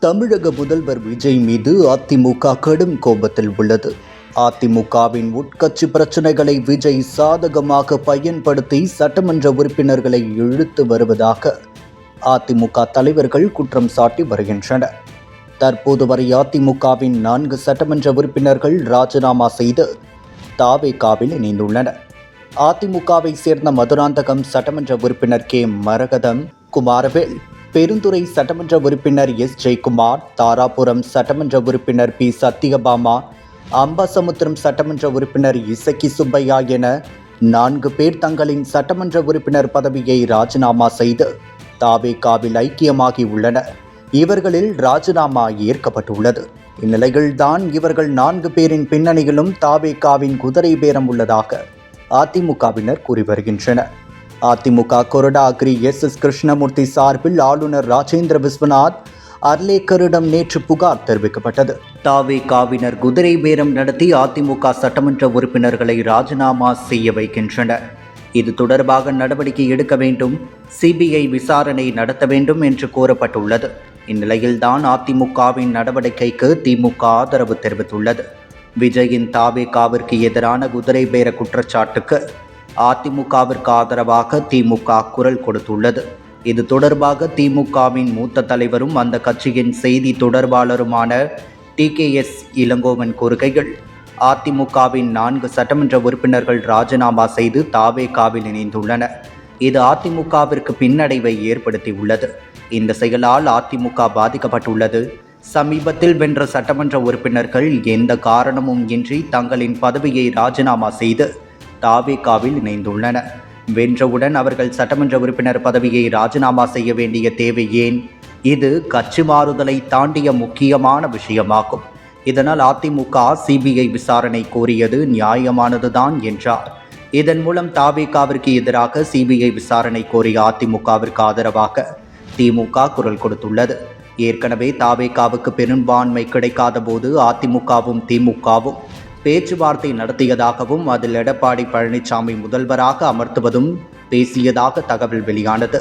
தமிழக முதல்வர் விஜய் மீது அதிமுக கடும் கோபத்தில் உள்ளது. அதிமுகவின் உட்கட்சி பிரச்சனைகளை விஜய் சாதகமாக பயன்படுத்தி சட்டமன்ற உறுப்பினர்களை இழுத்து வருவதாக அதிமுக தலைவர்கள் குற்றம் சாட்டி வருகின்றனர். தற்போது வரை அதிமுகவின் 4 சட்டமன்ற உறுப்பினர்கள் ராஜினாமா செய்து தவேகாவில் இணைந்துள்ளனர். அதிமுகவை சேர்ந்த மதுராந்தகம் சட்டமன்ற உறுப்பினர் கே. மரகதம், குமாரவேல், பெருந்துறை சட்டமன்ற உறுப்பினர் எஸ். ஜெயக்குமார், தாராபுரம் சட்டமன்ற உறுப்பினர் பி. சத்தியபாமா, அம்பாசமுத்திரம் சட்டமன்ற உறுப்பினர் இசக்கி சுப்பையா என 4 பேர் தங்களின் சட்டமன்ற உறுப்பினர் பதவியை ராஜினாமா செய்து தவேகாவில் ஐக்கியமாகி உள்ளனர். இவர்களில் ராஜினாமா ஏற்கப்பட்டுள்ளது. இந்நிலையில்தான் இவர்கள் 4 பேரின் பின்னணியிலும் தவேகாவின் குதிரை பேரம் உள்ளதாக அதிமுகவினர் கூறி வருகின்றனர். அதிமுக கொறடா அக்ரி எஸ். கிருஷ்ணமூர்த்தி சார்பில் ஆளுநர் ராஜேந்திர விஸ்வநாத் அர்லேக்கரிடம் நேற்று புகார் தெரிவிக்கப்பட்டது. தவேகாவினர் குதிரை பேரம் நடத்தி அதிமுக சட்டமன்ற உறுப்பினர்களை ராஜினாமா செய்ய வைக்கின்றனர். இது தொடர்பாக நடவடிக்கை எடுக்க வேண்டும், சிபிஐ விசாரணை நடத்த வேண்டும் என்று கோரப்பட்டுள்ளது. இந்நிலையில்தான் அதிமுகவின் நடவடிக்கைக்கு திமுக ஆதரவு தெரிவித்துள்ளது. விஜயின் தவேகாவிற்கு எதிரான குதிரை பேர குற்றச்சாட்டுக்கு அதிமுகவிற்கு ஆதரவாக திமுக குரல் கொடுத்துள்ளது. இது தொடர்பாக திமுகவின் மூத்த தலைவரும் அந்த கட்சியின் செய்தி தொடர்பாளருமான TKS இளங்கோவன் கூறுகையில், அதிமுகவின் 4 சட்டமன்ற உறுப்பினர்கள் ராஜினாமா செய்து தவேகாவில் இணைந்துள்ளனர். இது அதிமுகவிற்கு பின்னடைவை ஏற்படுத்தியுள்ளது. இந்த செயலால் அதிமுக பாதிக்கப்பட்டுள்ளது. சமீபத்தில் வென்ற சட்டமன்ற உறுப்பினர்கள் எந்த காரணமும் இன்றி தங்களின் பதவியை ராஜினாமா செய்து தவேகாவில் இணைந்துள்ளனர். வென்றவுடன் அவர்கள் சட்டமன்ற உறுப்பினர் பதவியை ராஜினாமா செய்ய வேண்டிய தேவை ஏன்? இது கட்சி மாறுதலை தாண்டிய முக்கியமான விஷயமாகும். இதனால் அதிமுக சிபிஐ விசாரணை கோரியது நியாயமானதுதான் என்றார். இதன் மூலம் தவேகாவிற்கு எதிராக சிபிஐ விசாரணை கோரிய அதிமுகவிற்கு ஆதரவாக திமுக குரல் கொடுத்துள்ளது. ஏற்கனவே தவேகாவுக்கு பெரும்பான்மை கிடைக்காத போது அதிமுகவும் திமுகவும் பேச்சுவார்த்தை நடத்தியதாகவும் அதில் எடப்பாடி பழனிசாமி முதல்வராக அமர்த்துவதும் பேசியதாக தகவல் வெளியானது.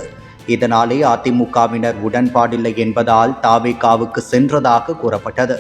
இதனாலே அதிமுகவினர் உடன்பாடில்லை என்பதால் தவேகாவுக்கு சென்றதாக கூறப்பட்டது.